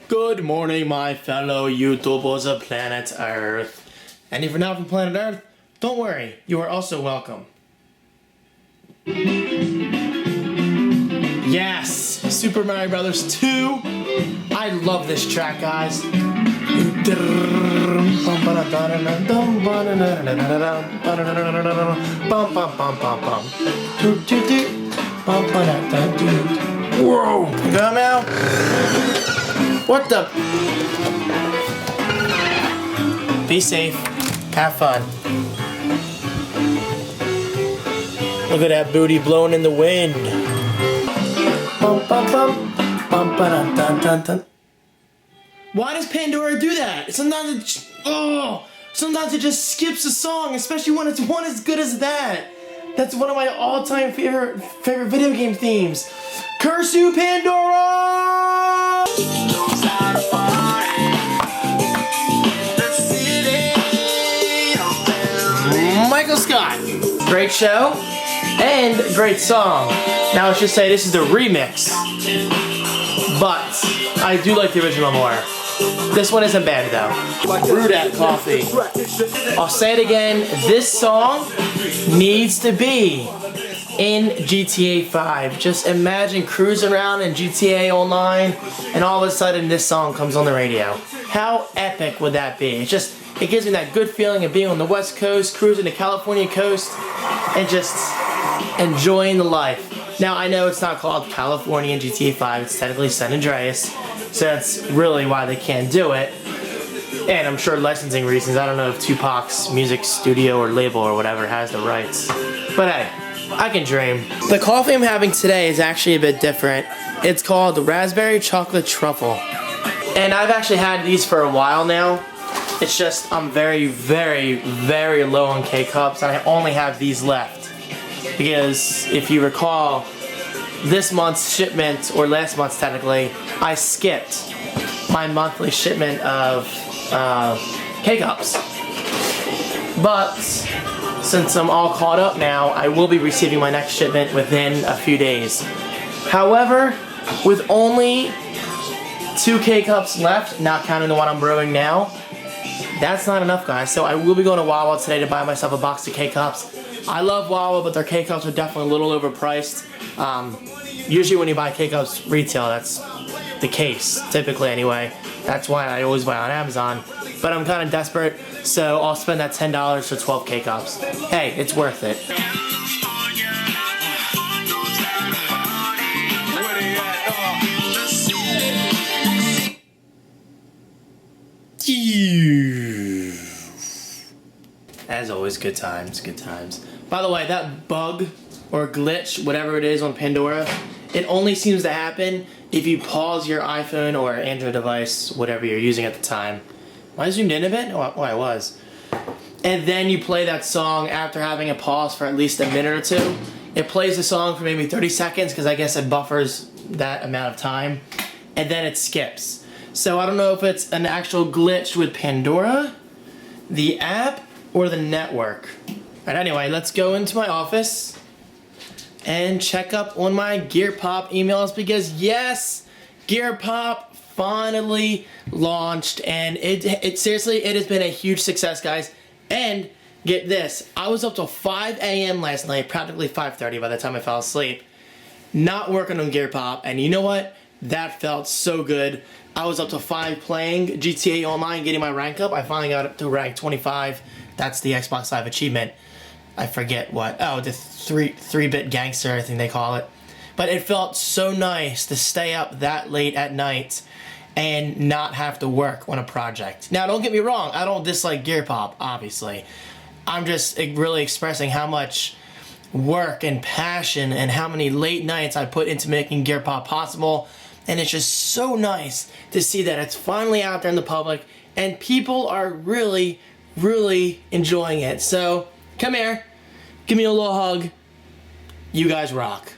Good morning, my fellow YouTubers of planet Earth. And if you're not from planet Earth, don't worry, you are also welcome. Yes, Super Mario Brothers 2. I love this track, guys. Whoa! Go now. What the? Be safe. Have fun. Look at that booty blowing in the wind. Why does Pandora do that? Sometimes it just skips a song, especially when it's one as good as that. That's one of my all-time favorite video game themes. Curse you, Pandora! Michael Scott. Great show and great song. Now let's just say this is the remix, but I do like the original more. This one isn't bad though. Brew that coffee. I'll say it again, this song needs to be in GTA 5. Just imagine cruising around in GTA Online and all of a sudden this song comes on the radio. How epic would that be? It gives me that good feeling of being on the West Coast, cruising the California coast, and just enjoying the life. Now, I know it's not called California in GTA 5, it's technically San Andreas, so that's really why they can't do it. And I'm sure licensing reasons, I don't know if Tupac's music studio or label or whatever has the rights. But hey, I can dream. The coffee I'm having today is actually a bit different. It's called the Raspberry Chocolate Truffle. And I've actually had these for a while now. It's just I'm very, very, very low on K-Cups and I only have these left. Because if you recall, this month's shipment, or last month's technically, I skipped my monthly shipment of K-Cups. But since I'm all caught up now, I will be receiving my next shipment within a few days. However, with only 2 K-Cups left, not counting the one I'm brewing now, that's not enough, guys. So I will be going to Wawa today to buy myself a box of K-Cups. I love Wawa, but their K-Cups are definitely a little overpriced. Usually when you buy K-Cups retail, that's the case, typically anyway. That's why I always buy on Amazon. But I'm kind of desperate, so I'll spend that $10 for 12 K-Cups. Hey, it's worth it. As always, good times, good times. By the way, that bug or glitch, whatever it is on Pandora, it only seems to happen if you pause your iPhone or Android device, whatever you're using at the time. Am I zoomed in a bit? Oh, I was. And then you play that song after having a pause for at least a minute or two. It plays the song for maybe 30 seconds because I guess it buffers that amount of time. And then it skips. So I don't know if it's an actual glitch with Pandora, the app, or the network. But anyway, let's go into my office and check up on my Gear Pop emails because yes, Gear Pop finally launched and it seriously, it has been a huge success, guys. And get this, I was up till 5 a.m. last night, practically 5:30 by the time I fell asleep, not working on Gear Pop, and you know what? That felt so good. I was up to 5 playing GTA Online, getting my rank up. I finally got up to rank 25. That's the Xbox Live achievement. I forget what. Oh, the 3-bit gangster, I think they call it. But it felt so nice to stay up that late at night and not have to work on a project. Now, don't get me wrong. I don't dislike Gear Pop, obviously. I'm just really expressing how much work and passion and how many late nights I put into making Gear Pop possible. And it's just so nice to see that it's finally out there in the public and people are really, really enjoying it. So, come here. Give me a little hug. You guys rock.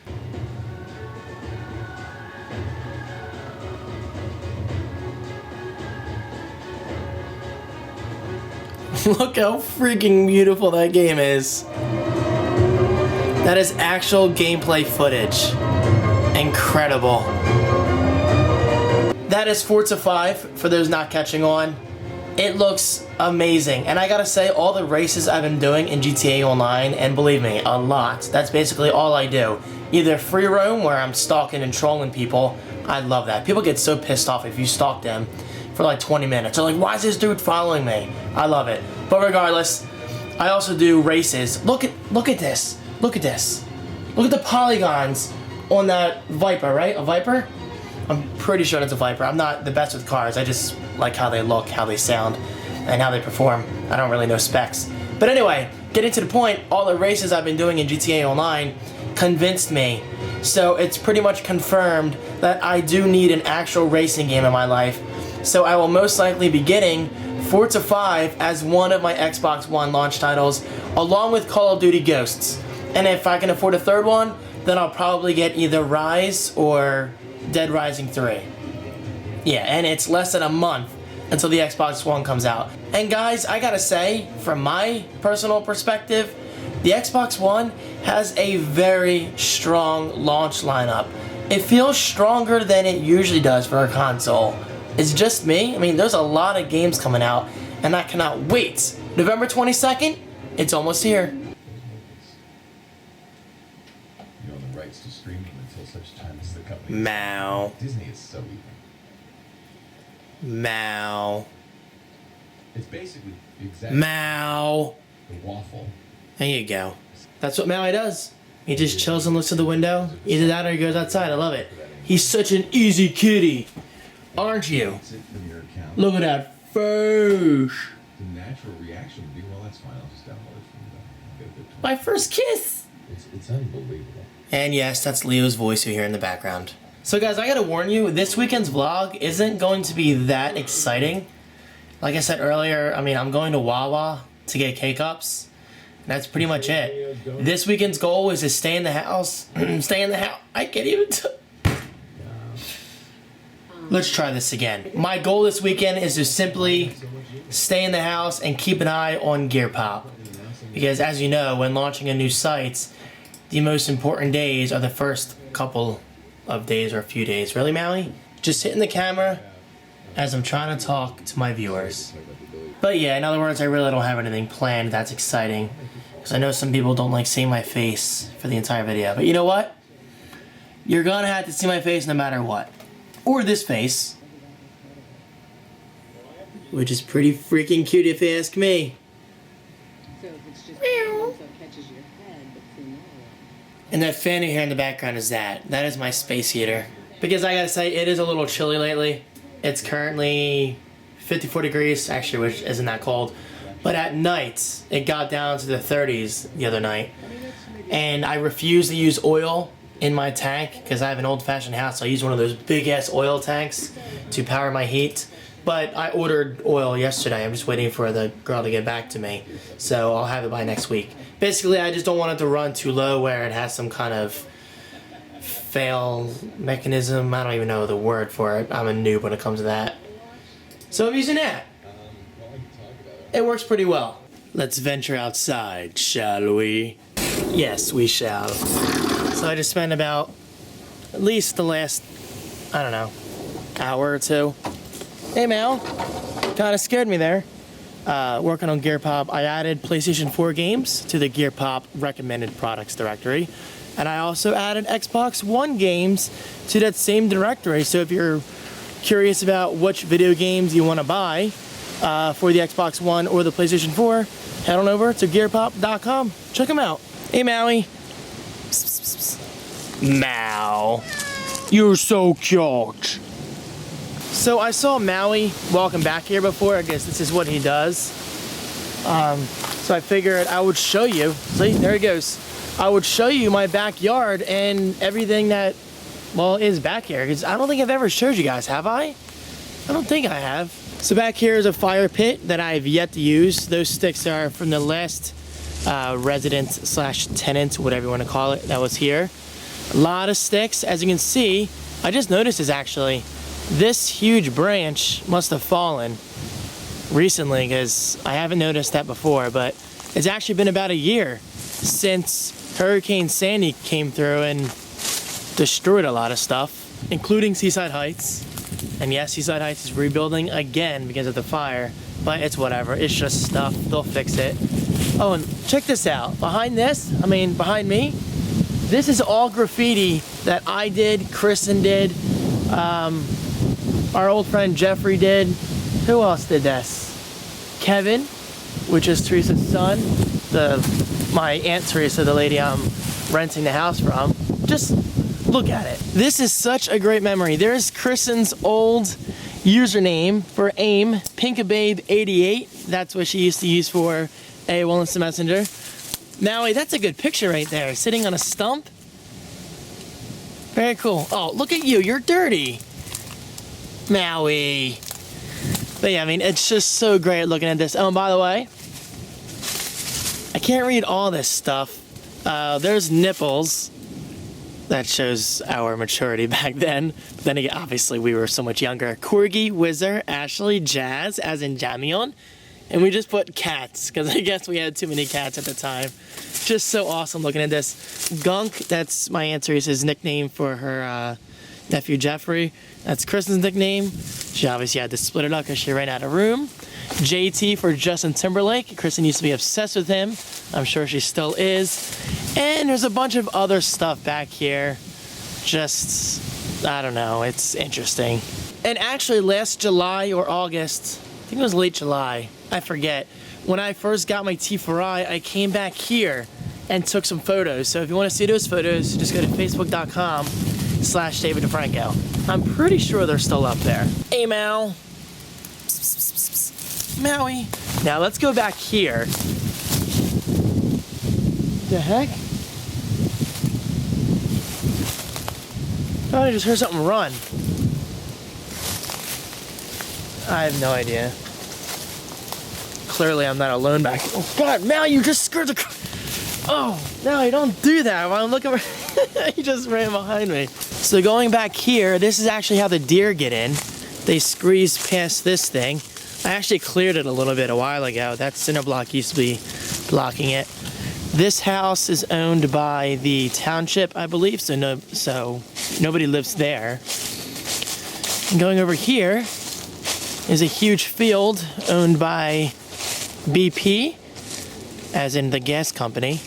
Look how freaking beautiful that game is. That is actual gameplay footage. Incredible. that is Forza 5, for those not catching on. It looks amazing, and I gotta say, all the races I've been doing in GTA Online, and believe me, a lot, that's basically all I do. Either free roam, where I'm stalking and trolling people. I love that. People get so pissed off if you stalk them for like 20 minutes. They're like, why is this dude following me? I love it. But regardless, I also do races. Look at this. Look at this. Look at the polygons on that Viper, right? A Viper? I'm pretty sure it's a Viper. I'm not the best with cars. I just like how they look, how they sound, and how they perform. I don't really know specs. But anyway, getting to the point, all the races I've been doing in GTA Online convinced me. So it's pretty much confirmed that I do need an actual racing game in my life. So I will most likely be getting Forza 5 as one of my Xbox One launch titles, along with Call of Duty Ghosts. And if I can afford a third one, then I'll probably get either Rise or Dead Rising 3. Yeah, and it's less than a month until the Xbox One comes out. And guys, I gotta say, from my personal perspective, the Xbox One has a very strong launch lineup. It feels stronger than it usually does for a console. It's just me. I mean, there's a lot of games coming out, and I cannot wait. November 22nd, it's almost here. You own the rights to streaming until such time as the company. Mow. Disney is so even. Mow. It's basically exactly Mow. the waffle. There you go. That's what Maui does. He just chills and looks at the window. Either that or he goes outside. I love it. He's such an easy kitty. Aren't you? Look at that face. The natural reaction would be, well, that's fine. I'll just download it from the. My first kiss. It's unbelievable. And yes, that's Leo's voice you hear in the background. So guys, I gotta warn you, this weekend's vlog isn't going to be that exciting. Like I said earlier, I mean, I'm going to Wawa to get K-Cups. That's pretty much it. This weekend's goal is to stay in the house. Stay in the house. I can't even. Let's try this again. My goal this weekend is to simply stay in the house and keep an eye on Gear Pop. Because as you know, when launching a new site, the most important days are the first couple of days or a few days. Really, Maui? Just hitting the camera as I'm trying to talk to my viewers. But yeah, in other words, I really don't have anything planned that's exciting. Because I know some people don't like seeing my face for the entire video. But you know what? You're gonna have to see my face no matter what. Or this face. Which is pretty freaking cute if you ask me. Meow. And that fan you hear in the background is that. That is my space heater. Because I gotta say, it is a little chilly lately. It's currently 54 degrees, actually, which isn't that cold. But at night, it got down to the 30s the other night. And I refuse to use oil in my tank because I have an old-fashioned house, so I use one of those big-ass oil tanks to power my heat. But I ordered oil yesterday. I'm just waiting for the girl to get back to me. So I'll have it by next week. Basically, I just don't want it to run too low where it has some kind of fail mechanism. I don't even know the word for it. I'm a noob when it comes to that. So I'm using that. It works pretty well. Let's venture outside, shall we? Yes, we shall. So I just spent about at least the last, I don't know, hour or two. Hey, Mal. Kind of scared me there. Working on Gear Pop. I added PlayStation 4 games to the Gear Pop recommended products directory. And I also added Xbox One games to that same directory. So if you're curious about which video games you want to buy for the Xbox One or the PlayStation 4, head on over to gearpop.com. Check them out. Hey, Maui. Mal. You're so cute. So I saw Maui walking back here before. I guess this is what he does. So I figured I would show you. See, there he goes. I would show you my backyard and everything that, well, is back here. Because I don't think I've ever showed you guys, have I? I don't think I have. So back here is a fire pit that I have yet to use. Those sticks are from the last resident slash tenant, whatever you want to call it, that was here. A lot of sticks. As you can see, I just noticed this actually. This huge branch must have fallen recently because I haven't noticed that before, but it's actually been about a year since Hurricane Sandy came through and destroyed a lot of stuff, including Seaside Heights. And yes, Seaside Heights is rebuilding again because of the fire, but it's whatever. It's just stuff. They'll fix it. Oh, and check this out. Behind me, this is all graffiti that I did, Kristen did, our old friend Jeffrey did. Who else did this? Kevin, which is Teresa's son, my Aunt Teresa, the lady I'm renting the house from. Just look at it. This is such a great memory. There's Kristen's old username for AIM, Pinkababe88. That's what she used to use for AOL Instant Messenger. Maui, that's a good picture right there, sitting on a stump. Very cool. Oh, look at you, you're dirty. Maui. But yeah, I mean, it's just so great looking at this. Oh, and by the way, I can't read all this stuff. There's nipples. That shows our maturity back then. But then again, obviously we were so much younger. Corgi, Whizzer, Ashley, Jazz, as in Jamion. And we just put cats, because I guess we had too many cats at the time. Just so awesome looking at this. Gunk, that's my Aunt Teresa's nickname for her nephew Jeffrey. That's Kristen's nickname. She obviously had to split it up because she ran out of room. JT for Justin Timberlake. Kristen used to be obsessed with him. I'm sure she still is. And there's a bunch of other stuff back here. Just, I don't know, it's interesting. And actually last July or August, I think it was late July, I forget, when I first got my T4i, I came back here and took some photos. So if you want to see those photos, just go to facebook.com/David DeFranco. I'm pretty sure they're still up there. Hey, Mal. Maui. Now let's go back here. The heck? Oh, I just heard something run. I have no idea. Clearly I'm not alone back here. Oh God, Mal, you just scared the... Oh, no, you don't do that. While I'm looking he just ran behind me. So going back here, this is actually how the deer get in. They squeeze past this thing. I actually cleared it a little bit a while ago. That cinder block used to be blocking it. This house is owned by the township, I believe, so nobody lives there. And going over here is a huge field owned by BP, as in the gas company.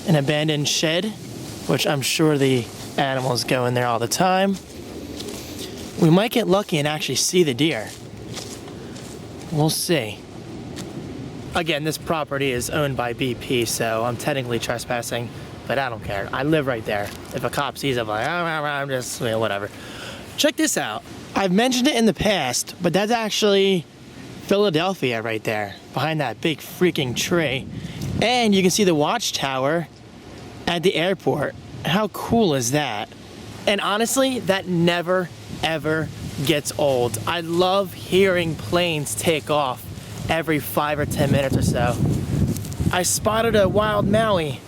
An abandoned shed, which I'm sure the animals go in there all the time. We might get lucky and actually see the deer. We'll see. Again, this property is owned by BP, so I'm technically trespassing, but I don't care. I live right there. If a cop sees it, I'm like, I'm just, you know, whatever. Check this out. I've mentioned it in the past, but that's actually Philadelphia right there, behind that big freaking tree. And you can see the watchtower at the airport. How cool is that? And honestly, that never, ever gets old. I love hearing planes take off every 5 or 10 minutes or so. I spotted a wild Maui.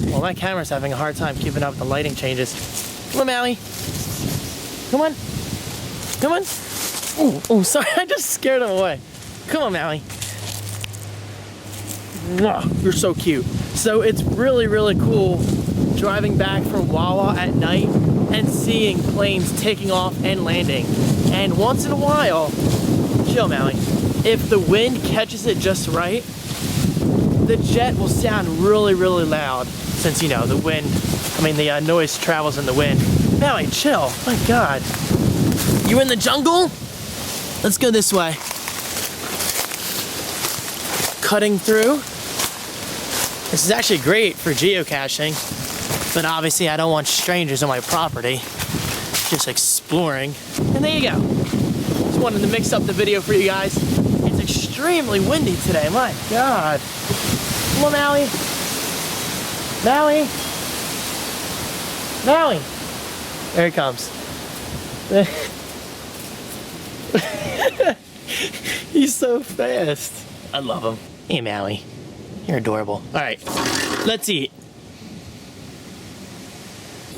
Well, my camera's having a hard time keeping up with the lighting changes. Come on, Maui. Come on. Come on. Oh, sorry, I just scared him away. Come on, Maui. Mwah, you're so cute. So it's really, really cool driving back from Wawa at night and seeing planes taking off and landing. And once in a while, chill, Maui, if the wind catches it just right, the jet will sound really, really loud since, you know, the wind, the noise travels in the wind. Maui, chill. My God. You in the jungle? Let's go this way. Cutting through. This is actually great for geocaching, but obviously I don't want strangers on my property. Just exploring. And there you go. Just wanted to mix up the video for you guys. It's extremely windy today, my God. Come on, Maui. Maui. Maui. There he comes. He's so fast. I love him. Hey, Maui. You're adorable. All right, let's eat.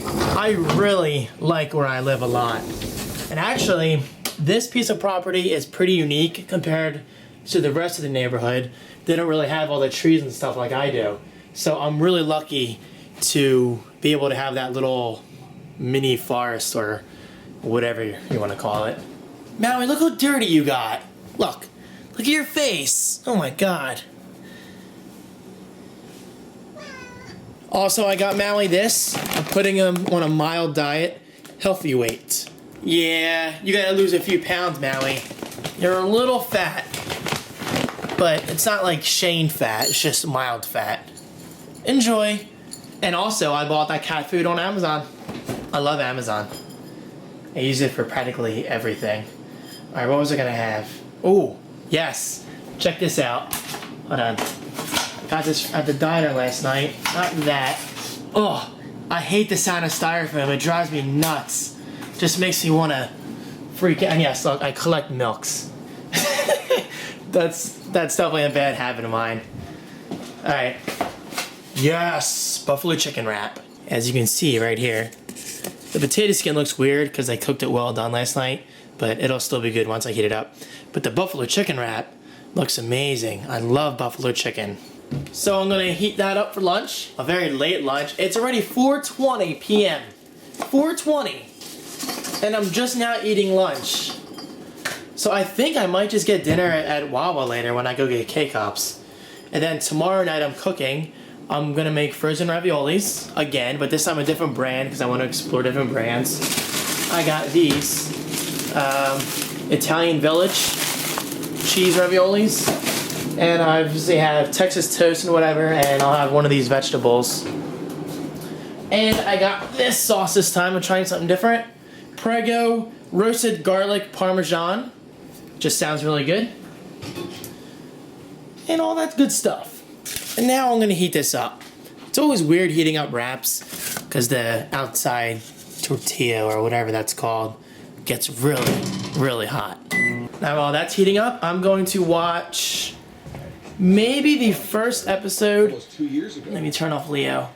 I really like where I live a lot. And actually, this piece of property is pretty unique compared to the rest of the neighborhood. They don't really have all the trees and stuff like I do. So I'm really lucky to be able to have that little mini forest or whatever you want to call it. Maui, look how dirty you got. Look at your face. Oh my god. Also, I got Maui this. I'm putting him on a mild diet, healthy weight. Yeah, you gotta lose a few pounds, Maui. You're a little fat, but it's not like Shane fat, it's just mild fat. Enjoy. And also, I bought that cat food on Amazon. I love Amazon. I use it for practically everything. Alright, what was I gonna have? Oh, yes. Check this out. Hold on. Got this at the diner last night. Not that. Oh, I hate the sound of styrofoam. It drives me nuts. Just makes me want to freak out. And yes, look, I collect milks. That's definitely a bad habit of mine. Alright. Yes! Buffalo chicken wrap. As you can see right here. The potato skin looks weird because I cooked it well done last night, but it'll still be good once I heat it up. But the buffalo chicken wrap looks amazing. I love buffalo chicken. So I'm gonna heat that up for lunch, a very late lunch. It's already 4:20 p.m. 4:20, and I'm just now eating lunch. So I think I might just get dinner at Wawa later when I go get K-Cups. And then tomorrow night I'm cooking. I'm gonna make frozen raviolis again, but this time a different brand because I want to explore different brands. I got these Italian Village cheese raviolis. And I obviously have Texas toast and whatever, and I'll have one of these vegetables. And I got this sauce this time. I'm trying something different. Prego roasted garlic parmesan. Just sounds really good. And all that good stuff. And now I'm gonna heat this up. It's always weird heating up wraps because the outside tortilla or whatever that's called gets really, really hot. Now while that's heating up, I'm going to watch maybe the first episode. Almost 2 years ago. Let me turn off Leo.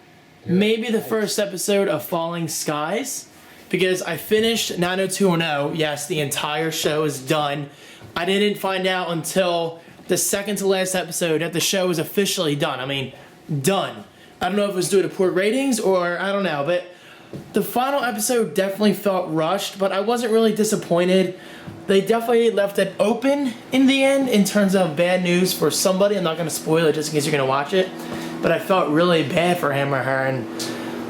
Maybe the first episode of Falling Skies, because I finished 90210. Yes, the entire show is done. I didn't find out until the second to last episode that the show was officially done. I mean, done. I don't know if it was due to poor ratings or I don't know, but the final episode definitely felt rushed, but I wasn't really disappointed. They definitely left it open in the end in terms of bad news for somebody. I'm not going to spoil it just in case you're going to watch it, but I felt really bad for him or her.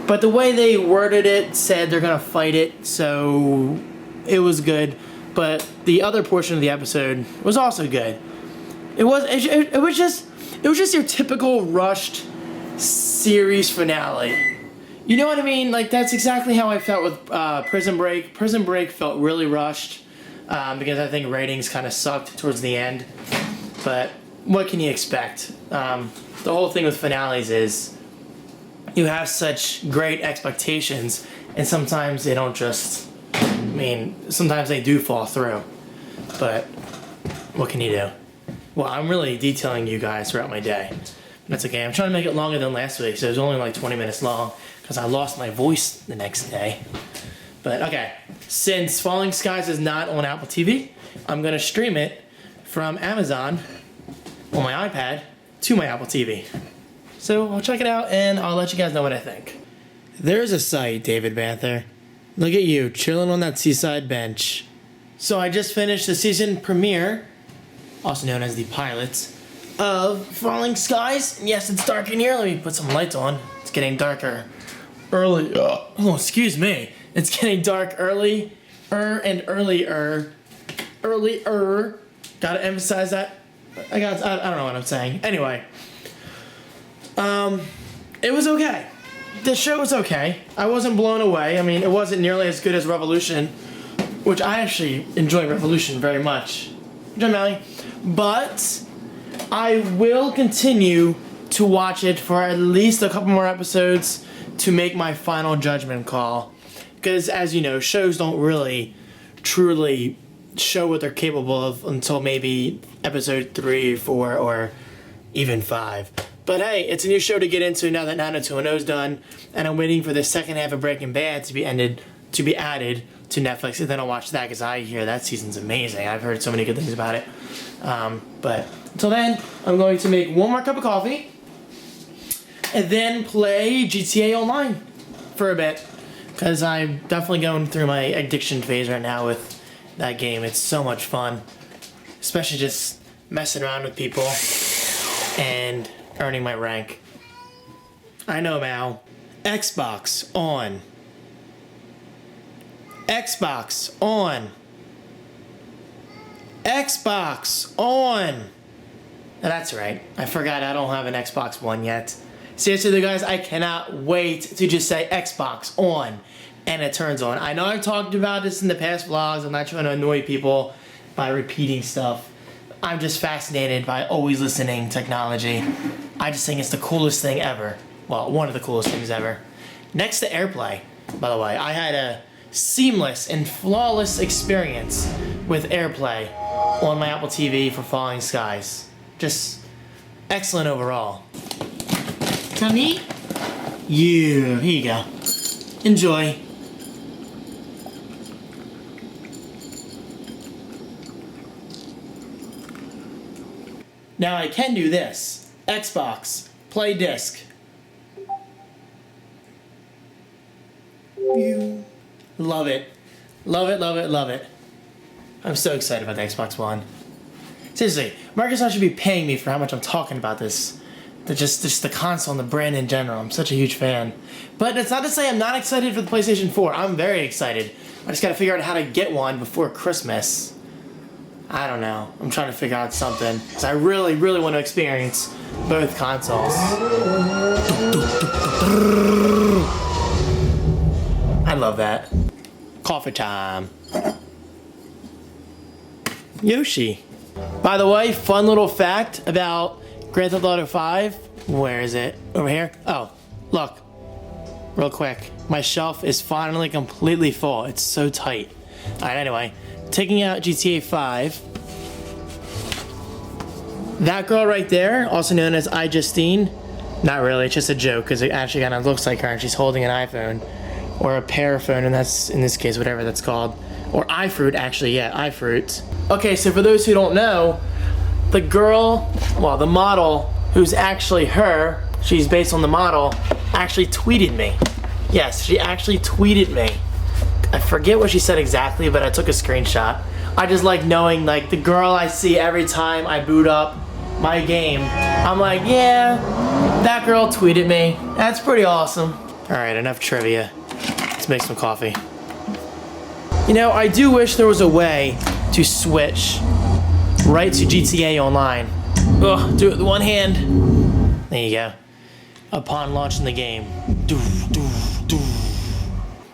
But the way they worded it said they're going to fight it, so it was good. But the other portion of the episode was also good. It was just your typical rushed series finale. You know what I mean? Like, that's exactly how I felt with Prison Break. Prison Break felt really rushed because I think ratings kind of sucked towards the end. But what can you expect? The whole thing with finales is you have such great expectations, and sometimes they don't just, sometimes they do fall through. But what can you do? Well, I'm really detailing you guys throughout my day. That's okay. I'm trying to make it longer than last week, so it was only like 20 minutes long because I lost my voice the next day. But okay, since Falling Skies is not on Apple TV, I'm going to stream it from Amazon on my iPad to my Apple TV. So I'll check it out and I'll let you guys know what I think. There's a sight, David Banther. Look at you, chilling on that seaside bench. So I just finished the season premiere, also known as the pilot, of Falling Skies. And yes, it's dark in here. Let me put some lights on. It's getting darker early. Oh, excuse me. It's getting dark earlier and earlier. Earlier. Gotta emphasize that. I don't know what I'm saying. Anyway. It was okay. The show was okay. I wasn't blown away. I mean, it wasn't nearly as good as Revolution, which I actually enjoy Revolution very much. John Malley. But I will continue to watch it for at least a couple more episodes to make my final judgment call. Because, as you know, shows don't really, truly show what they're capable of until maybe episode 3, 4, or even 5. But hey, it's a new show to get into now that 90210 is done, and I'm waiting for the second half of Breaking Bad to be added to Netflix, and then I'll watch that because I hear that season's amazing. I've heard so many good things about it. But until then, I'm going to make one more cup of coffee and then play GTA Online for a bit. because I'm definitely going through my addiction phase right now with that game. It's so much fun, especially just messing around with people and earning my rank. I know, Mal. Xbox on. Xbox on. Xbox on. That's right. I forgot I don't have an Xbox One yet. Seriously though, guys, I cannot wait to just say Xbox on and it turns on. I know I've talked about this in the past vlogs. I'm not trying to annoy people by repeating stuff. I'm just fascinated by always listening technology. I just think it's the coolest thing ever. Well, one of the coolest things ever. Next to AirPlay, by the way, I had a seamless and flawless experience with AirPlay on my Apple TV for Falling Skies. Just excellent overall. Tommy? Yeah, here you go. Enjoy. Now I can do this. Xbox, play disc. Love it. Love it, love it, love it. I'm so excited about the Xbox One. Seriously, Microsoft should be paying me for how much I'm talking about this. Just the console and the brand in general. I'm such a huge fan. But it's not to say I'm not excited for the PlayStation 4. I'm very excited. I just gotta figure out how to get one before Christmas. I don't know. I'm trying to figure out something. Because I really, really want to experience both consoles. I love that. Coffee time. Yoshi. By the way, fun little fact about Grand Theft Auto 5. Where is it? Over here? Oh, look. Real quick. My shelf is finally completely full. It's so tight. Alright, anyway. Taking out GTA 5. That girl right there, also known as iJustine. Not really, it's just a joke because it actually kind of looks like her and she's holding an iPhone. Or a Paraphone, and that's, in this case, whatever that's called. Or iFruit, actually, yeah, iFruit. Okay, so for those who don't know, the girl, well, the model, who's actually her, she's based on the model, actually tweeted me. Yes, she actually tweeted me. I forget what she said exactly, but I took a screenshot. I just like knowing, like, the girl I see every time I boot up my game. I'm like, yeah, that girl tweeted me. That's pretty awesome. All right, enough trivia. Let's make some coffee. You know, I do wish there was a way to switch right to GTA Online. Ugh, do it with one hand. There you go. Upon launching the game.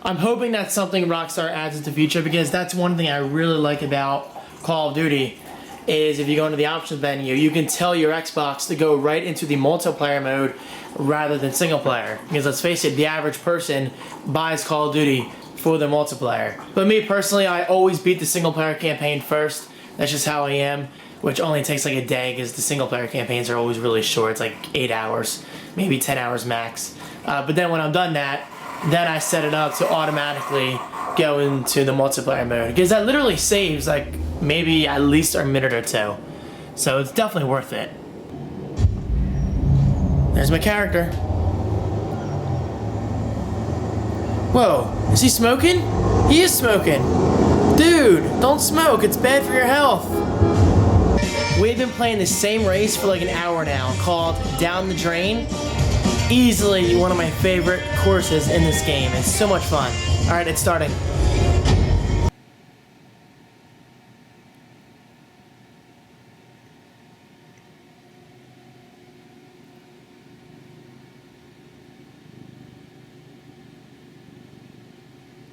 I'm hoping that's something Rockstar adds into the future because that's one thing I really like about Call of Duty is if you go into the options menu, you can tell your Xbox to go right into the multiplayer mode rather than single player. Because let's face it, the average person buys Call of Duty for the multiplayer. But me personally, I always beat the single player campaign first. That's just how I am, which only takes like a day because the single player campaigns are always really short. It's like 8 hours, maybe 10 hours max. But then when I'm done that, then I set it up to automatically go into the multiplayer mode. Because that literally saves like maybe at least a minute or two. So it's definitely worth it. There's my character. Whoa, is he smoking? He is smoking. Dude, don't smoke, it's bad for your health. We've been playing the same race for like an hour now called Down the Drain. Easily one of my favorite courses in this game. It's so much fun. All right, it's starting.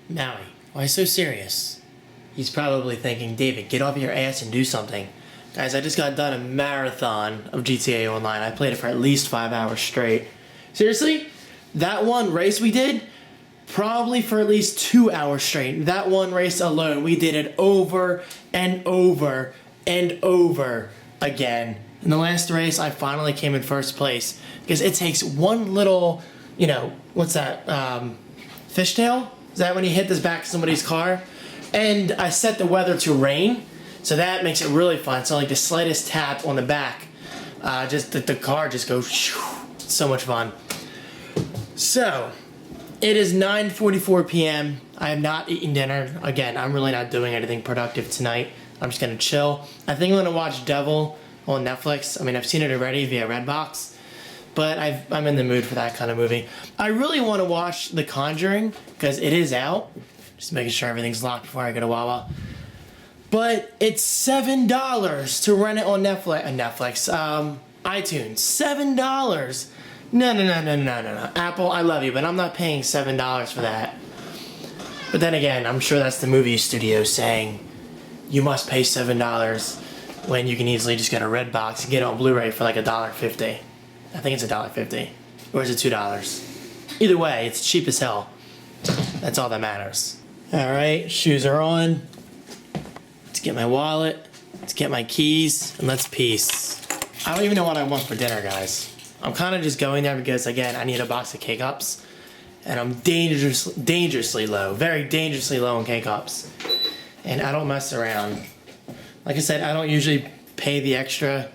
Maui, why so serious? He's probably thinking, David, get off your ass and do something. Guys, I just got done a marathon of GTA Online. I played it for at least 5 hours straight. Seriously? That one race we did, probably for at least 2 hours straight. That one race alone, we did it over and over and over again. In the last race, I finally came in first place because it takes one little, you know, what's that, fishtail? Is that when you hit this back of somebody's car? And I set the weather to rain, so that makes it really fun. So like the slightest tap on the back, just the car just goes, shoo, so much fun. So, It is 9:44 p.m. I have not eaten dinner. Again, I'm really not doing anything productive tonight. I'm just gonna chill. I think I'm gonna watch Devil on Netflix. I mean, I've seen it already via Redbox, but I'm in the mood for that kind of movie. I really want to watch The Conjuring because it is out. Just making sure everything's locked before I go to Wawa. But it's $7 to rent it on Netflix. iTunes. $7. No. Apple, I love you, but I'm not paying $7 for that. But then again, I'm sure that's the movie studio saying you must pay $7 when you can easily just get a Redbox and get it on Blu-ray for like $1.50. I think it's $1.50. Or is it $2? Either way, it's cheap as hell. That's all that matters. Alright, shoes are on. Let's get my wallet. Let's get my keys. And let's peace. I don't even know what I want for dinner, guys. I'm kind of just going there because, again, I need a box of K-Cups. And I'm dangerously low. Very dangerously low on K-Cups. And I don't mess around. Like I said, I don't usually pay the extra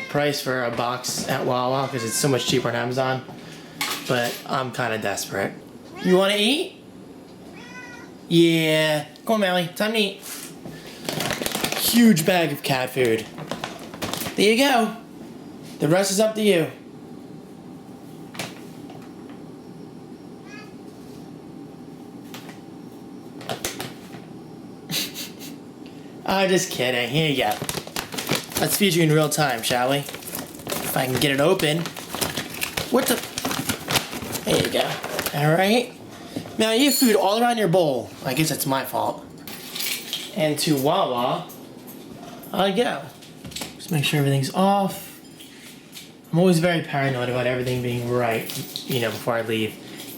price for a box at Wawa because it's so much cheaper on Amazon. But I'm kind of desperate. You want to eat? Yeah. Come on, Melly. Time to eat. Huge bag of cat food. There you go. The rest is up to you. I'm just kidding. Here you go. Let's feed you in real time, shall we? If I can get it open. What the? There you go. Alright. Now you have food all around your bowl. I guess that's my fault. And to Wawa, I go. Just make sure everything's off. I'm always very paranoid about everything being right, you know, before I leave.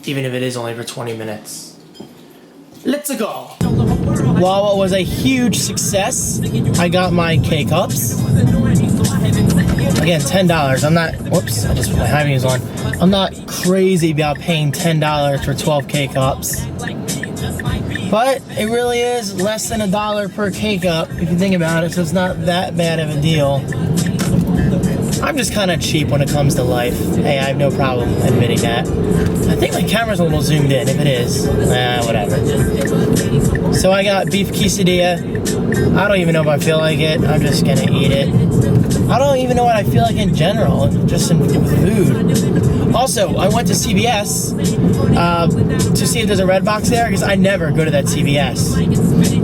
Even if it is only for 20 minutes. Let's go. Wawa was a huge success. I got my K-Cups. Again, $10. I'm not, whoops, I just put my high beams on. I'm not crazy about paying $10 for 12 K-Cups. But it really is less than $1 per K-Cup if you think about it, so it's not that bad of a deal. I'm just kind of cheap when it comes to life. Hey, I have no problem admitting that. I think my camera's a little zoomed in. If it is, whatever. So I got beef quesadilla. I don't even know if I feel like it. I'm just gonna eat it. I don't even know what I feel like in general, just in food. Also, I went to CVS to see if there's a Redbox there, because I never go to that CVS.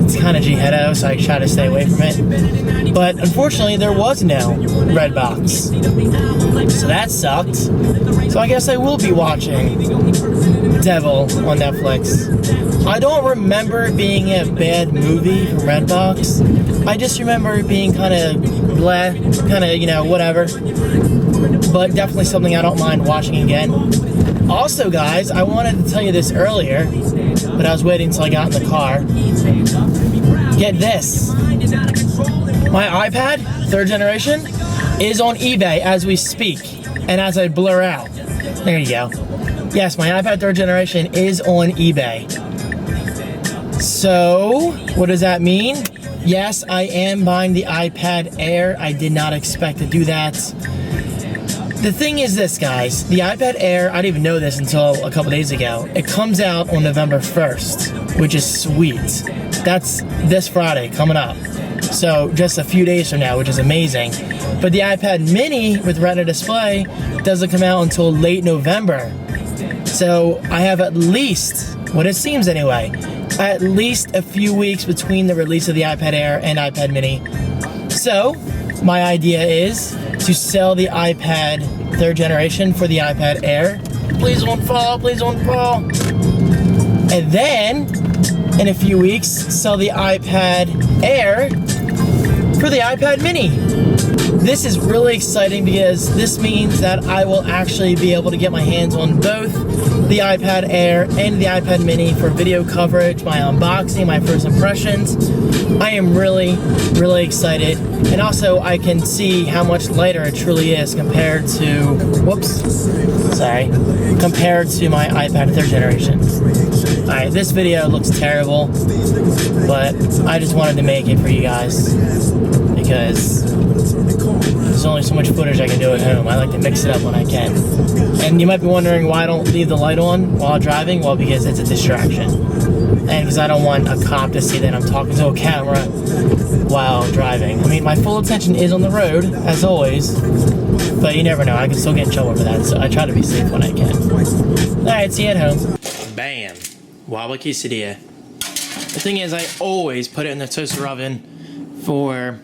It's kind of G-heado, so I try to stay away from it. But unfortunately, there was no Redbox. So that sucked. So I guess I will be watching Devil on Netflix. I don't remember it being a bad movie from Redbox. I just remember it being kind of bleh, kind of, you know, whatever. But definitely something I don't mind watching again. Also, guys, I wanted to tell you this earlier, but I was waiting until I got in the car. Get this. My iPad, 3rd generation, is on eBay as we speak, and as I blur out. There you go. Yes, my iPad 3rd generation is on eBay. So, what does that mean? Yes, I am buying the iPad Air. I did not expect to do that. The thing is this, guys. The iPad Air, I didn't even know this until a couple days ago. It comes out on November 1st, which is sweet. That's this Friday coming up. So just a few days from now, which is amazing. But the iPad mini with Retina display doesn't come out until late November. So I have at least, what it seems anyway, at least a few weeks between the release of the iPad Air and iPad mini. So my idea is to sell the iPad 3rd generation for the iPad Air. Please don't fall, please don't fall. And then, in a few weeks, sell the iPad Air for the iPad mini. This is really exciting because this means that I will actually be able to get my hands on both the iPad Air and the iPad mini for video coverage, my unboxing, my first impressions. I am really, really excited. And also I can see how much lighter it truly is compared to, compared to my iPad 3rd generation. Alright, this video looks terrible, but I just wanted to make it for you guys because there's only so much footage I can do at home. I like to mix it up when I can. And you might be wondering why I don't leave the light on while driving. Well, because it's a distraction. And because I don't want a cop to see that I'm talking to a camera while driving. I mean, my full attention is on the road, as always. But you never know. I can still get in trouble for that. So I try to be safe when I can. Alright, see you at home. Bam. Wawa quesadilla. The thing is, I always put it in the toaster oven for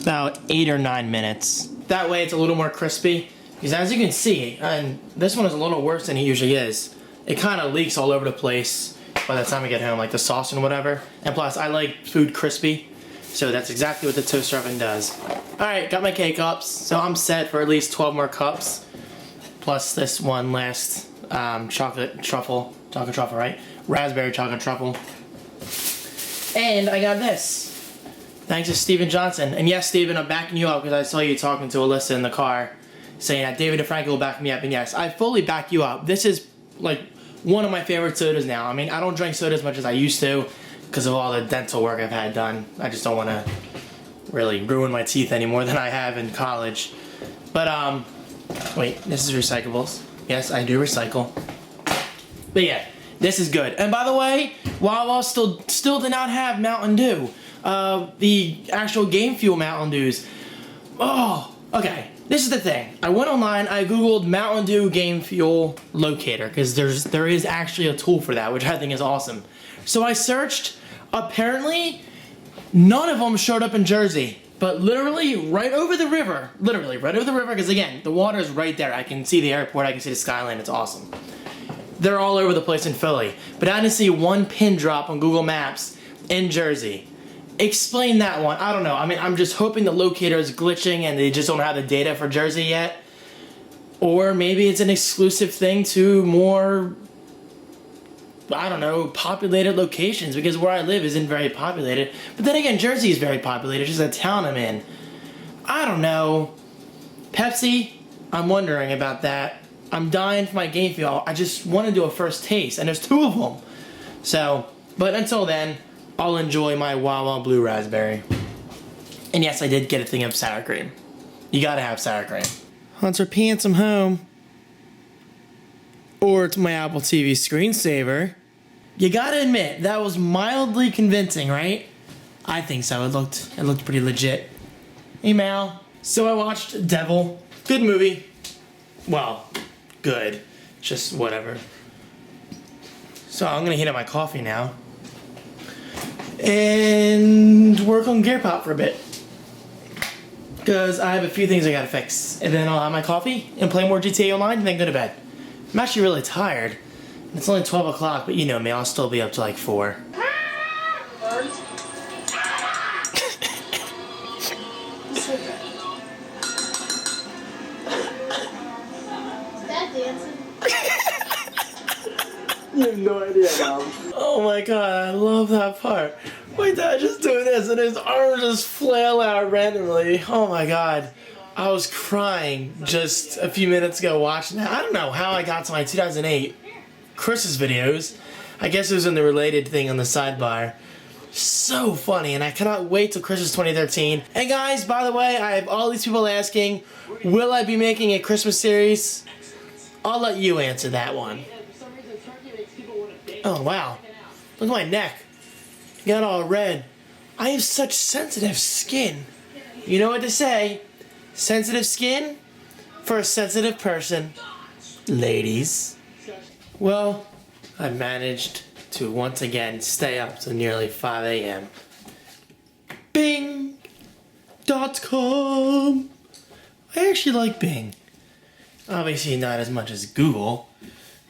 about 8 or 9 minutes. That way it's a little more crispy. Because as you can see, and this one is a little worse than it usually is, it kind of leaks all over the place by the time I get home, like the sauce and whatever. And plus, I like food crispy, so that's exactly what the toaster oven does. Alright, got my K-Cups, so I'm set for at least 12 more cups. Plus this one last chocolate truffle, right? Raspberry chocolate truffle. And I got this. Thanks to Steven Johnson. And yes, Steven, I'm backing you up because I saw you talking to Alyssa in the car saying that David and Franco will back me up. And yes, I fully back you up. This is like one of my favorite sodas now. I mean, I don't drink soda as much as I used to because of all the dental work I've had done. I just don't want to really ruin my teeth any more than I have in college. But, wait, this is recyclables. Yes, I do recycle. But yeah, this is good. And by the way, Wawa still did not have Mountain Dew. The actual Game Fuel Mountain Dews. Oh, okay. This is the thing. I went online, I googled Mountain Dew Game Fuel Locator, because there is actually a tool for that, which I think is awesome. So I searched, apparently, none of them showed up in Jersey, but literally right over the river, because again, the water is right there. I can see the airport, I can see the skyline, it's awesome. They're all over the place in Philly, but I didn't see one pin drop on Google Maps in Jersey. Explain that one. I don't know. I mean, I'm just hoping the locator is glitching and they just don't have the data for Jersey yet. Or maybe it's an exclusive thing to more, I don't know, populated locations, because where I live isn't very populated. But then again, Jersey is very populated. It's just a town I'm in. I don't know. Pepsi, I'm wondering about that. I'm dying for my Game Fuel. I just want to do a first taste, and there's 2 of them. So, but until then, I'll enjoy my Wawa Blue Raspberry. And yes, I did get a thing of sour cream. You gotta have sour cream. Hunter Pants, I'm home. Or to my Apple TV screensaver. You gotta admit, that was mildly convincing, right? I think so. It looked pretty legit. Hey, Mal. So I watched Devil. Good movie. Well, good. Just whatever. So I'm gonna heat up my coffee now. And work on Gear Pop for a bit. Because I have a few things I gotta fix. And then I'll have my coffee and play more GTA Online and then go to bed. I'm actually really tired. It's only 12 o'clock, but you know me, I'll still be up to like 4. You have no idea, Mom. Oh my god, I love that part. My dad just doing this and his arms just flail out randomly. Oh my god. I was crying just a few minutes ago watching that. I don't know how I got to my 2008 Chris's videos. I guess it was in the related thing on the sidebar. So funny, and I cannot wait till Christmas 2013. And guys, by the way, I have all these people asking, will I be making a Christmas series? I'll let you answer that one. Oh wow, look at my neck. You got all red. I have such sensitive skin. You know what to say. Sensitive skin for a sensitive person. Ladies. Well, I managed to once again stay up till nearly 5 a.m. Bing.com. I actually like Bing. Obviously not as much as Google,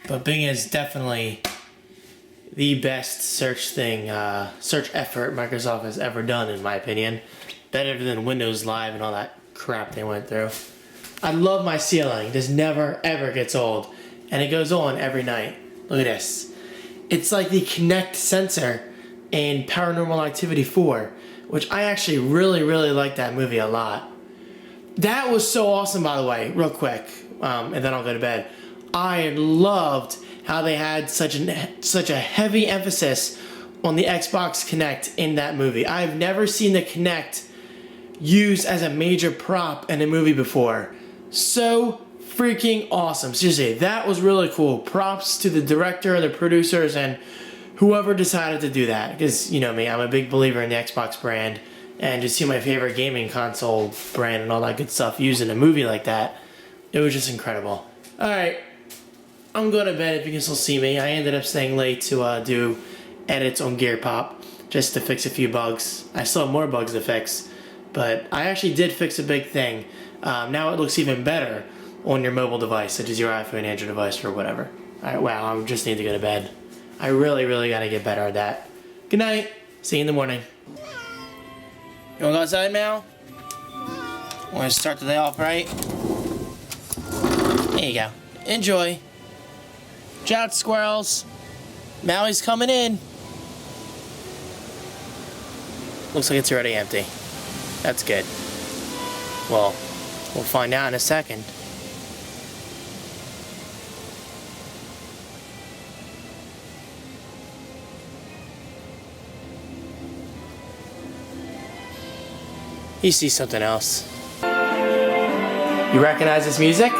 but Bing is definitely the best search effort Microsoft has ever done, in my opinion. Better than Windows Live and all that crap they went through. I love my ceiling. This never ever gets old. And it goes on every night. Look at this. It's like the Kinect sensor in Paranormal Activity 4, which I actually really like that movie a lot. That was so awesome, by the way, real quick, and then I'll go to bed. I loved how they had such a heavy emphasis on the Xbox Kinect in that movie. I've never seen the Kinect used as a major prop in a movie before. So freaking awesome. Seriously, that was really cool. Props to the director, the producers, and whoever decided to do that. Because, you know me, I'm a big believer in the Xbox brand. And to see my favorite gaming console brand and all that good stuff used in a movie like that, it was just incredible. Alright, I'm going to bed if you can still see me. I ended up staying late to do edits on Gear Pop, just to fix a few bugs. I still have more bugs to fix, but I actually did fix a big thing. Now it looks even better on your mobile device, such as your iPhone, Android device, or whatever. Alright, wow, I just need to go to bed. I really gotta get better at that. Good night. See you in the morning. You wanna go outside now? Wanna start the day off right? There you go. Enjoy. Jot squirrels. Maui's coming in. Looks like it's already empty. That's good. Well, we'll find out in a second. You see something else. You recognize this music?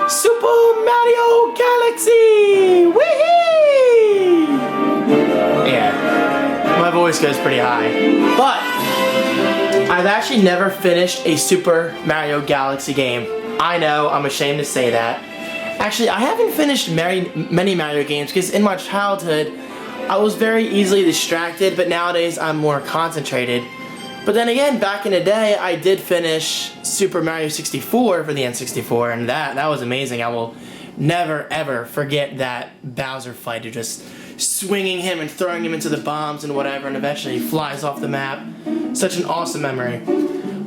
Super Mario Galaxy! Whee! Yeah, my voice goes pretty high. But I've actually never finished a Super Mario Galaxy game. I know, I'm ashamed to say that. Actually, I haven't finished many Mario games because in my childhood, I was very easily distracted, but nowadays I'm more concentrated. But then again, back in the day, I did finish Super Mario 64 for the N64, and that was amazing. I will never, ever forget that Bowser fight of just swinging him and throwing him into the bombs and whatever, and eventually he flies off the map. Such an awesome memory.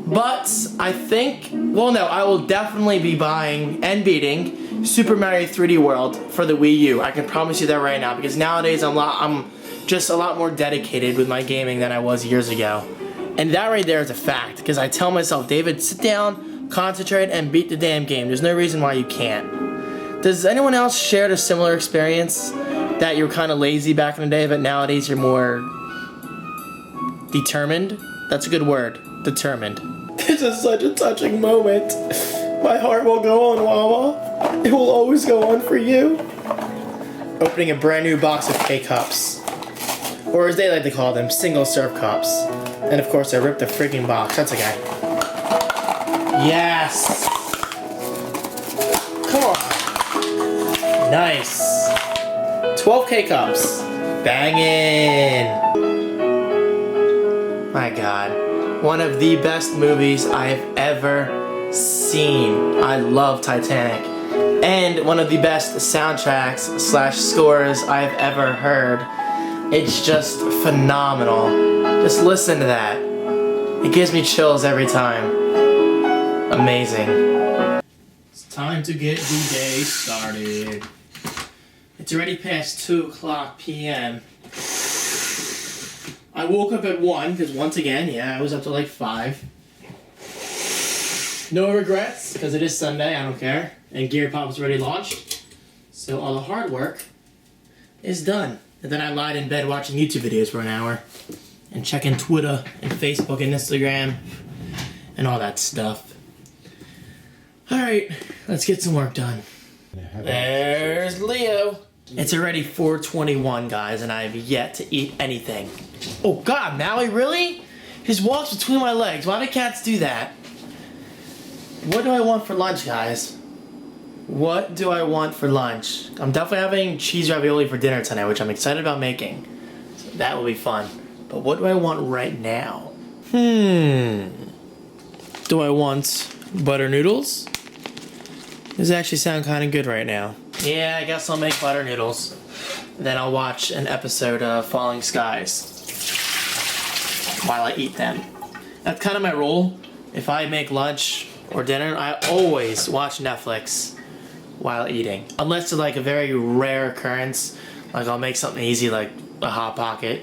But I think, well no, I will definitely be buying and beating Super Mario 3D World for the Wii U. I can promise you that right now, because nowadays I'm just a lot more dedicated with my gaming than I was years ago. And that right there is a fact, because I tell myself, David, sit down, concentrate, and beat the damn game. There's no reason why you can't. Does anyone else share a similar experience, that you were kind of lazy back in the day, but nowadays you're more determined? That's a good word, determined. This is such a touching moment. My heart will go on, Wawa. It will always go on for you. Opening a brand new box of K-Cups. Or as they like to call them, single-serve cups. And of course I ripped the freaking box. That's okay. Yes! Come on. Nice. 12 K-Cups. Bangin'. My God. One of the best movies I have ever seen. I love Titanic. And one of the best soundtracks / scores I have ever heard. It's just phenomenal. Just listen to that. It gives me chills every time. Amazing. It's time to get the day started. It's already past 2:00 p.m. I woke up at 1, because once again, yeah, I was up to like 5. No regrets, because it is Sunday, I don't care. And Gear Pop's already launched. So all the hard work is done. And then I lied in bed watching YouTube videos for an hour. And checking Twitter and Facebook and Instagram and all that stuff. Alright, let's get some work done. There's Leo. It's already 4:21, guys, and I have yet to eat anything. Oh God, Maui, really? His walks between my legs. Why do cats do that? What do I want for lunch, guys? What do I want for lunch? I'm definitely having cheese ravioli for dinner tonight, which I'm excited about making. So that will be fun. But what do I want right now? Do I want butter noodles? These actually sound kind of good right now. Yeah, I guess I'll make butter noodles. Then I'll watch an episode of Falling Skies while I eat them. That's kind of my rule. If I make lunch or dinner, I always watch Netflix while eating. Unless it's like a very rare occurrence. Like I'll make something easy like a Hot Pocket.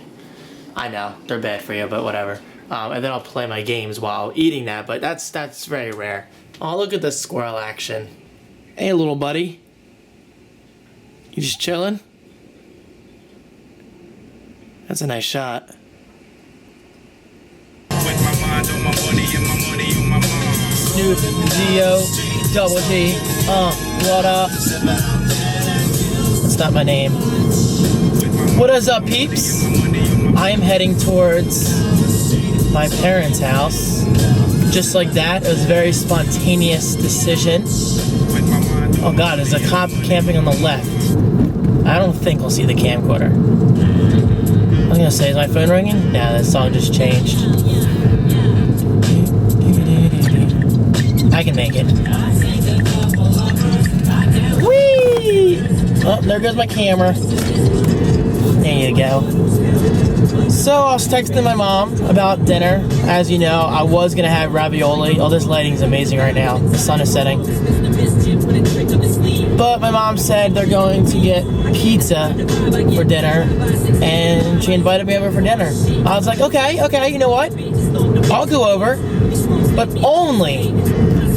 I know, they're bad for you, but whatever. And then I'll play my games while eating that, but that's very rare. Oh, look at the squirrel action. Hey, little buddy. You just chilling? That's a nice shot. Snoop, Zio, Double D. What up? That's not my name. What is up, peeps? I am heading towards my parents' house. Just like that, it was a very spontaneous decision. Oh god, there's a cop camping on the left. I don't think we'll see the camcorder. I was gonna say, is my phone ringing? Nah, that song just changed. I can make it. Whee! Oh, there goes my camera. There you go. So I was texting my mom about dinner. As you know, I was gonna have ravioli. Oh, this lighting is amazing right now. The sun is setting. But my mom said they're going to get pizza for dinner, and she invited me over for dinner. I was like, okay, you know what? I'll go over, but only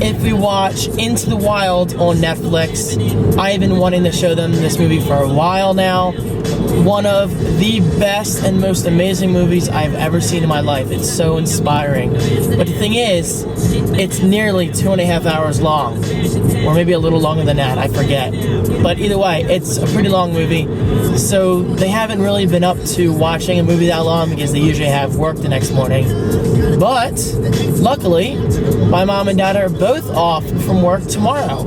if we watch Into the Wild on Netflix. I have been wanting to show them this movie for a while now. One of the best and most amazing movies I've ever seen in my life. It's so inspiring. But the thing is, it's nearly 2.5 hours long. Or maybe a little longer than that, I forget. But either way, it's a pretty long movie. So they haven't really been up to watching a movie that long because they usually have work the next morning. But, luckily, my mom and dad are both off from work tomorrow.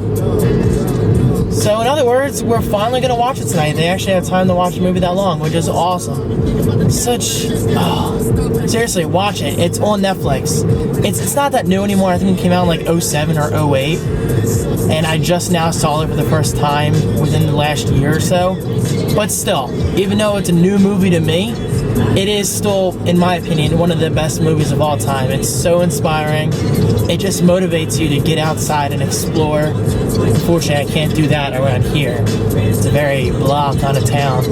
So, in other words, we're finally going to watch it tonight. They actually have time to watch a movie that long, which is awesome. Seriously, watch it. It's on Netflix. It's not that new anymore. I think it came out in like 07 or 08. And I just now saw it for the first time within the last year or so. But still, even though it's a new movie to me, it is still, in my opinion, one of the best movies of all time. It's so inspiring. It just motivates you to get outside and explore. Unfortunately, I can't do that around here. It's a very blah kind of town.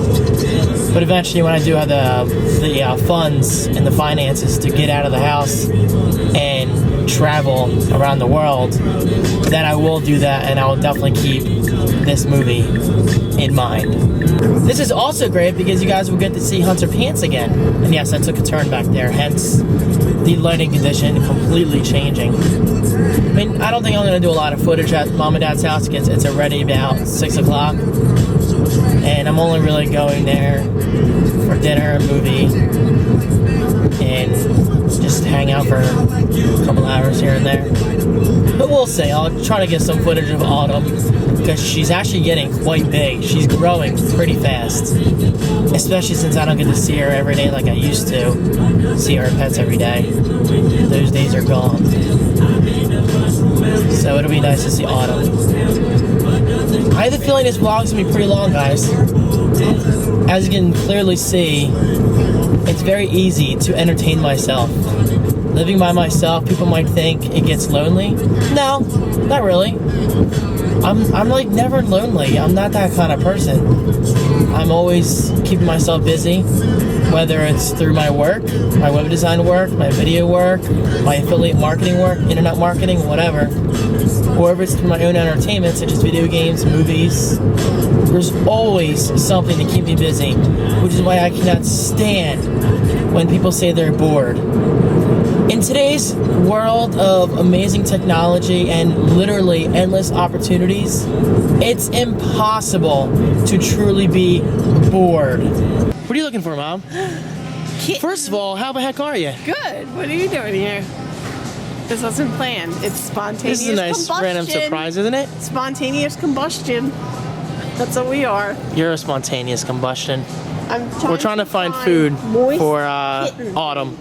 But eventually, when I do have the funds and the finances to get out of the house and travel around the world, then I will do that, and I will definitely keep this movie in mind. This is also great because you guys will get to see Hunter Pants again. And yes, I took a turn back there, hence the lighting condition completely changing. I mean, I don't think I'm going to do a lot of footage at Mom and Dad's house because it's already about 6 o'clock. And I'm only really going there for dinner, a movie, and just hang out for a couple hours here and there. But we'll see. I'll try to get some footage of Autumn because she's actually getting quite big. She's growing pretty fast, especially since I don't get to see her every day like I used to. See her pets every day. Those days are gone. So it'll be nice to see Autumn. I have a feeling this vlog's gonna be pretty long, guys. As you can clearly see, it's very easy to entertain myself. Living by myself, people might think it gets lonely. No, not really. I'm like never lonely. I'm not that kind of person. I'm always keeping myself busy, whether it's through my work, my web design work, my video work, my affiliate marketing work, internet marketing, whatever. Or if it's through my own entertainment, such as video games, movies. There's always something to keep me busy, which is why I cannot stand when people say they're bored. In today's world of amazing technology and literally endless opportunities, it's impossible to truly be bored. What are you looking for, Mom? First of all, how the heck are you? Good. What are you doing here? This wasn't planned. It's spontaneous This is a nice combustion. random surprise, isn't it? Spontaneous combustion. That's what we are. You're a spontaneous combustion. We're trying to find food for Autumn.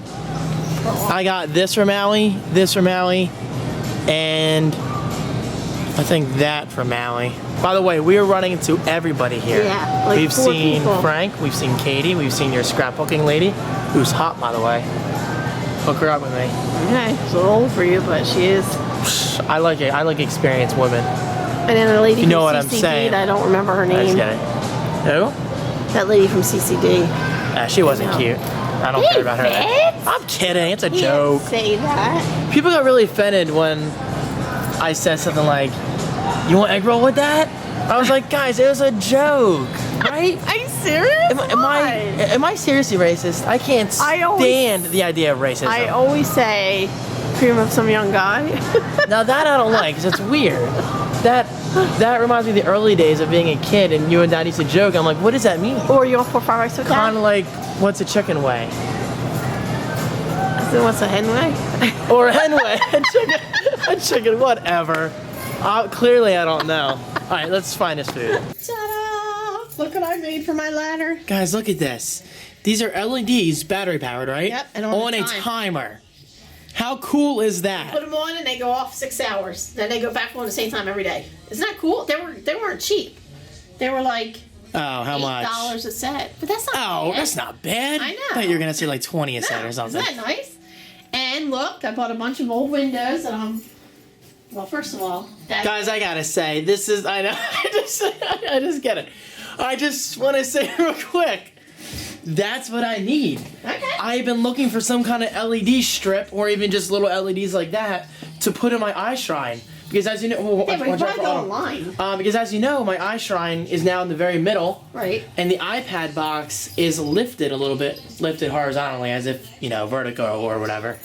I got this from Maui, and I think that from Maui. By the way, we are running into everybody here. Yeah, like we've 4 seen people. Frank, we've seen Katie, we've seen your scrapbooking lady, who's hot, by the way. Hook her up with me. Okay, she's a little old for you, but she is. I like it. I like experienced women. And then the lady You know from what I'm CCD, saying. I don't remember her I just name. get it. Who? That lady from CCD. She wasn't No. cute. I don't care about her. Fitz? I'm kidding. It's a You joke. didn't say that. People got really offended when I said something like, "You want egg roll with that?" I was like, guys, it was a joke, right? Are you serious? Am I seriously racist? I can't stand the idea of racism. I always say cream of some young guy. Now that I don't like, because it's weird. That That reminds me of the early days of being a kid, and you and Dad used to joke. I'm like, what does that mean? Or you want 4 fried rice with that? Kind of like, what's a chicken way? So what's a hen way? Or a hen way? A chicken, whatever. Clearly, I don't know. All right, let's find this food. Ta-da! Look what I made for my ladder. Guys, look at this. These are LEDs, battery powered, right? Yep, and on a time. timer. How cool is that? Put them on and they go off 6 hours. Then they go back on the same time every day. Isn't that cool? They weren't cheap. They were like how much? $8 a set. But that's not bad. That's not bad. I know. I thought you were gonna say like 20 a set or something. Isn't that nice? And look, I bought a bunch of old windows and well, first of all, guys, I gotta say, this is, I know, I just get it. I just want to say real quick, that's what I need. Okay. I've been looking for some kind of LED strip or even just little LEDs like that to put in my eye shrine. Because as you know, but you probably go online. Because as you know, my eye shrine is now in the very middle. Right. And the iPad box is lifted a little bit, lifted horizontally as if, vertical or whatever.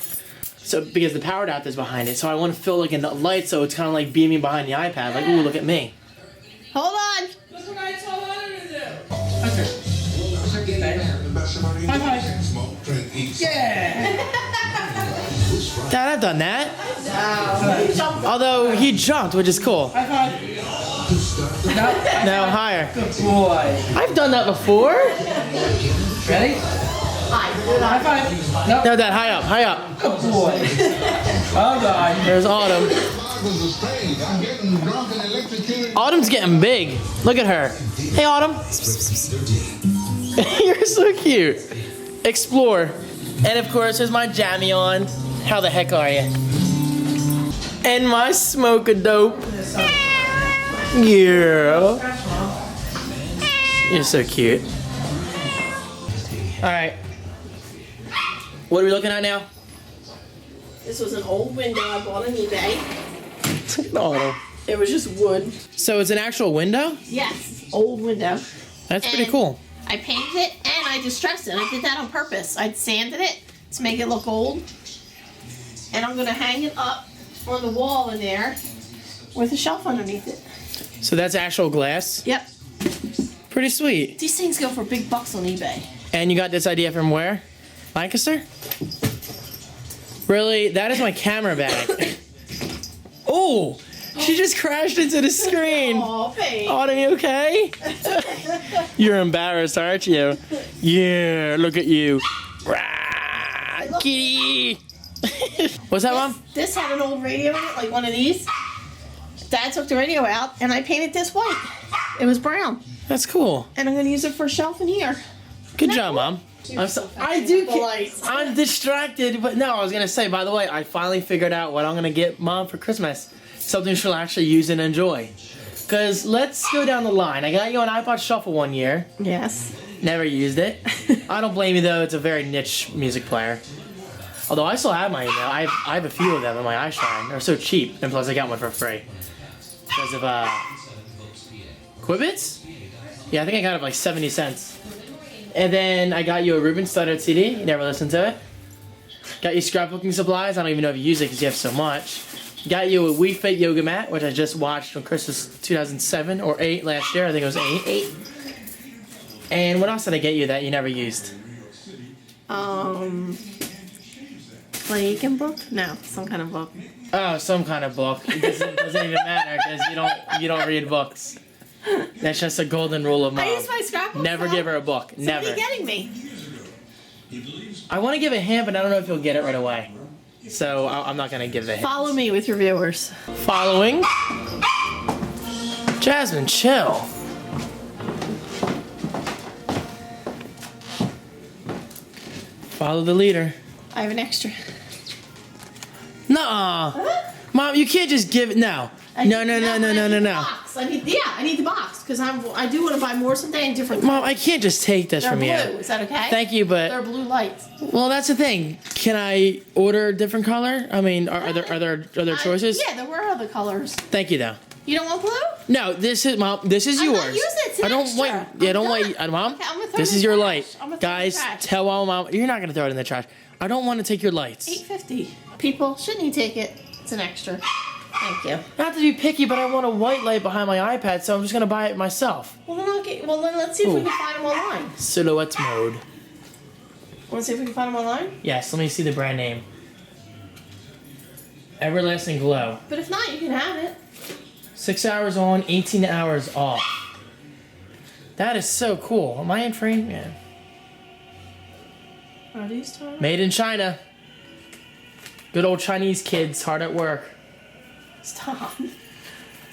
So, because the power adapter is behind it, so I want to fill like a light so it's kind of like beaming behind the iPad, like, ooh, look at me. Hold on. Look what I told her to do. Yeah. Dad, I've done that. Although he jumped, which is cool. High five. No, higher. Good boy. I've done that before. Ready? High five. No. No, Dad, high up, high up. Good boy. Oh God. There's Autumn. Autumn's getting big. Look at her. Hey, Autumn. You're so cute. Explore. And of course, there's my jammy on. How the heck are you? And my smoke-a-dope. Yeah. You're so cute. All right. What are we looking at now? This was an old window I bought on eBay. Look at Autumn. It was just wood. So it's an actual window? Yes, old window. That's pretty And cool. I painted it and I distressed it. I did that on purpose. I sanded it to make it look old. And I'm going to hang it up on the wall in there with a shelf underneath it. So that's actual glass? Yep. Pretty sweet. These things go for big bucks on eBay. And you got this idea from where? Lancaster? Really? That is my camera bag. Oh! She just crashed into the screen. Oh, babe. Autumn, you okay? You're embarrassed, aren't you? Yeah, look at you. Rah, kitty. What's that, Mom? This had an old radio in it, like one of these. Dad took the radio out, and I painted this white. It was brown. That's cool. And I'm going to use it for a shelf in here. Good job, Mom. Lights. I'm distracted, but no, I was gonna say, by the way, I finally figured out what I'm gonna get Mom for Christmas. Something she'll actually use and enjoy. Cause let's go down the line. I got you an iPod Shuffle one year. Yes. Never used it. I don't blame you though, it's a very niche music player. Although I still have mine now. I have a few of them in my iShrine. They're so cheap, and plus I got one for free. Because of Quibbits? Yeah, I think I got it for like 70 cents. And then I got you a Ruben Studdard CD. You never listened to it. Got you scrapbooking supplies. I don't even know if you use it because you have so much. Got you a Wii Fit yoga mat, which I just watched on Christmas 2007 or 8 last year. I think it was 8. And what else did I get you that you never used? Plague book? No, some kind of book. Oh, some kind of book. It doesn't even matter because you don't read books. That's just a golden rule of Mom. I use my scrapbook. Never give her a book. So Never. what are you getting me? I want to give a hint, but I don't know if you'll get it right away. So I'm not gonna give the hint. Follow me with your viewers. Following. Jasmine, chill. Follow the leader. I have an extra. Nuh-uh. Huh? Mom, you can't just give it now. No. I need the box because I do want to buy more someday in different. Mom, I can't just take this They're from blue. you. Is that okay? Thank you, but They're blue lights. well, that's the thing. Can I order a different color? I mean, are there choices? Yeah, there were other colors. Thank you, though. You don't want blue? No, this is Mom. This is I'm yours. not using it. It's an I don't extra. wait. Yeah, I'm don't done. wait, Mom. Okay, I'm gonna throw This it in is the your trash. light, I'm gonna throw it in the guys. trash. Tell Mom. You're not gonna throw it in the trash. I don't want to take your lights. $8.50. People, shouldn't you take it? It's an extra. Thank you. Not to be picky, but I want a white light behind my iPad, so I'm just gonna buy it myself. Well, then let's see if we Ooh. can find them online. Silhouette mode. Want to see if we can find them online? Yes, let me see the brand name. Everlasting Glow. But if not, you can have it. 6 hours on, 18 hours off. That is so cool. Am I in frame? Yeah. Are these Tom? Made in China. Good old Chinese kids, hard at work. Stop.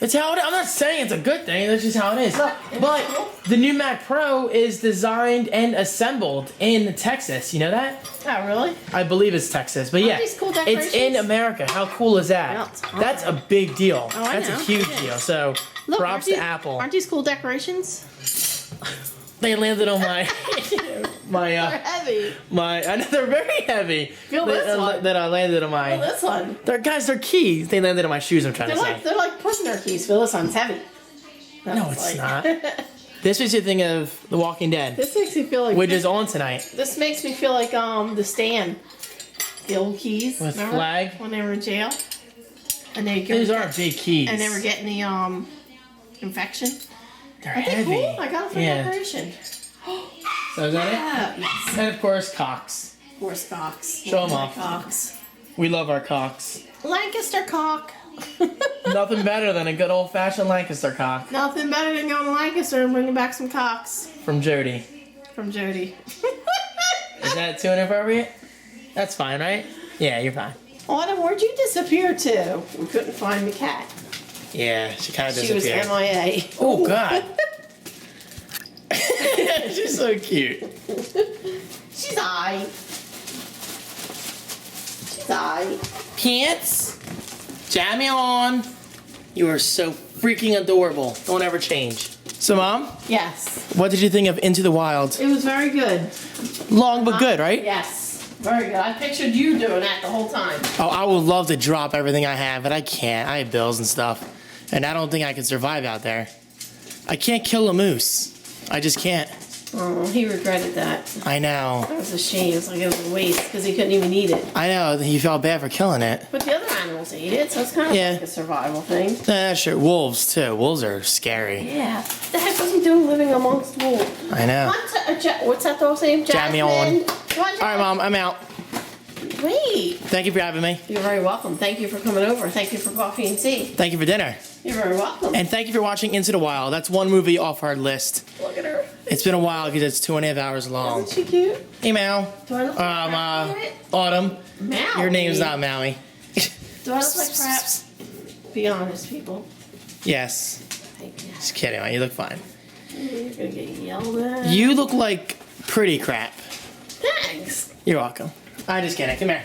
It's how it is. I'm not saying it's a good thing, that's just how it is. Look, But the new Mac Pro is designed and assembled in Texas. You know that? Oh, really? I believe it's Texas. But yeah, these cool it's decorations? in America. How cool is that? Yeah, it's hot. That's a big deal. Oh, I That's know. a huge It is. deal. So Look, props to Apple. Aren't these cool decorations? They landed on my They're heavy. I know they're very heavy. Feel this one. That I landed on my. Feel this one. They're keys. They landed on my shoes. I'm trying to say. They're like prisoner keys. Feel this one's heavy. No, it's not. This makes you think of The Walking Dead, This makes me feel like. which is on tonight. This makes me feel like the Stand. The old keys. With remember? flag? When they were in jail. And they These are big keys. And they were getting the infection. They're Aren't they heavy. cool? I got it for decoration. So is that it? Yeah. Yes. And of course, cocks. Horse cocks. Show 'em off. Cocks. We love our cocks. Lancaster cock. Nothing better than a good old-fashioned Lancaster cock Nothing better than going to Lancaster and bringing back some cocks from Jody. from Jody. Is that too inappropriate? That's fine, right? Yeah, you're fine. Autumn, where'd you disappear to? We couldn't find the cat. Yeah, she kind of She was disappeared. MIA. Oh God. She's so cute. She's I. She's I. Pants, jammy on. You are so freaking adorable. Don't ever change. So, Mom, Yes. what did you think of Into the Wild? It was very good. Long but good, right? Yes. Very good. I pictured you doing that the whole time. Oh, I would love to drop everything I have, but I can't. I have bills and stuff, and I don't think I can survive out there. I can't kill a moose. I just can't. Oh, he regretted that. I know. That was a shame. It's like it was a waste because he couldn't even eat it. I know. He felt bad for killing it. But the other animals ate it, so it's kind of Yeah. like a survival thing. Sure. Wolves too. Wolves are scary. Yeah. The heck was he doing living amongst wolves? I know. What's that dog's name? Jammy on. Come on, All right, Mom. I'm out. Wait. Thank you for having me. You're very welcome. Thank you for coming over. Thank you for coffee and tea. Thank you for dinner. You're very welcome. And thank you for watching Into the Wild. That's one movie off our list. Look at her. It's been a while because it's 2.5 hours long. Isn't she cute? Hey, Mal. Do I look like crap in it? Autumn. Maui. Your name's not Maui. Do I look like crap? Be honest, people. Yes. Thank you. Just kidding, man. You look fine. You're gonna get yelled at. You look like pretty crap. Thanks. You're welcome. I just kidding. Come here.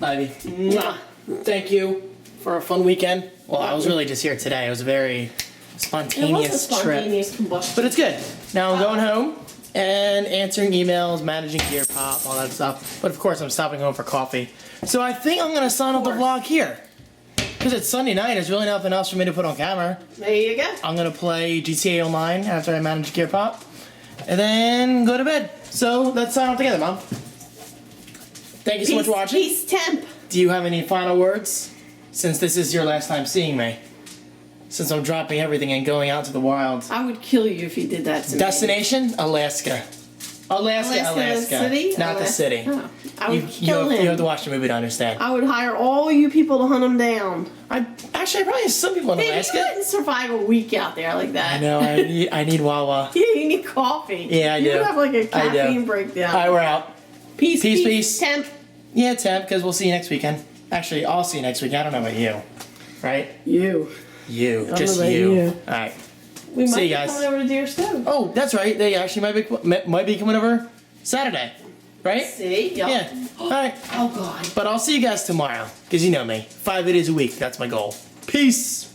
Love you. Mwah. Thank you for a fun weekend. Well, I was really just here today. It was a very It was a spontaneous trip. spontaneous combustion. But it's good. Now I'm going home and answering emails, managing Gear Pop, all that stuff. But of course, I'm stopping home for coffee. So I think I'm going to sign up the vlog here. Because it's Sunday night, there's really nothing else for me to put on camera. There you go. I'm going to play GTA Online after I manage Gear Pop. And then go to bed. So let's sign off together, Mom. Thank you so much for watching. Peace temp. Do you have any final words? Since this is your last time seeing me. Since I'm dropping everything and going out to the wild. I would kill you if you did that to me. Destination? Alaska. Alaska. The city? Not the city. Oh, I would You kill have him. to watch the movie to understand. I would hire all you people to hunt him down. I probably have some people in Baby, you Alaska. wouldn't survive a week out there like that. I know. I need Wawa. Yeah, you need coffee. Yeah, I you do. would have like a I do. caffeine breakdown. All right, we're out. Peace, Peace, peace, peace. Temp. Yeah, Temp, because we'll see you next weekend. Actually, I'll see you next week. I don't know about you. Right? You. You. don't Just know about you. you. All right. We might See you be guys. coming over to Deer Stone. Oh, that's right. They actually might be coming over Saturday. Right? See? Yup. Yeah. All right. Oh, God. But I'll see you guys tomorrow. Because you know me. 5 videos a week. That's my goal. Peace.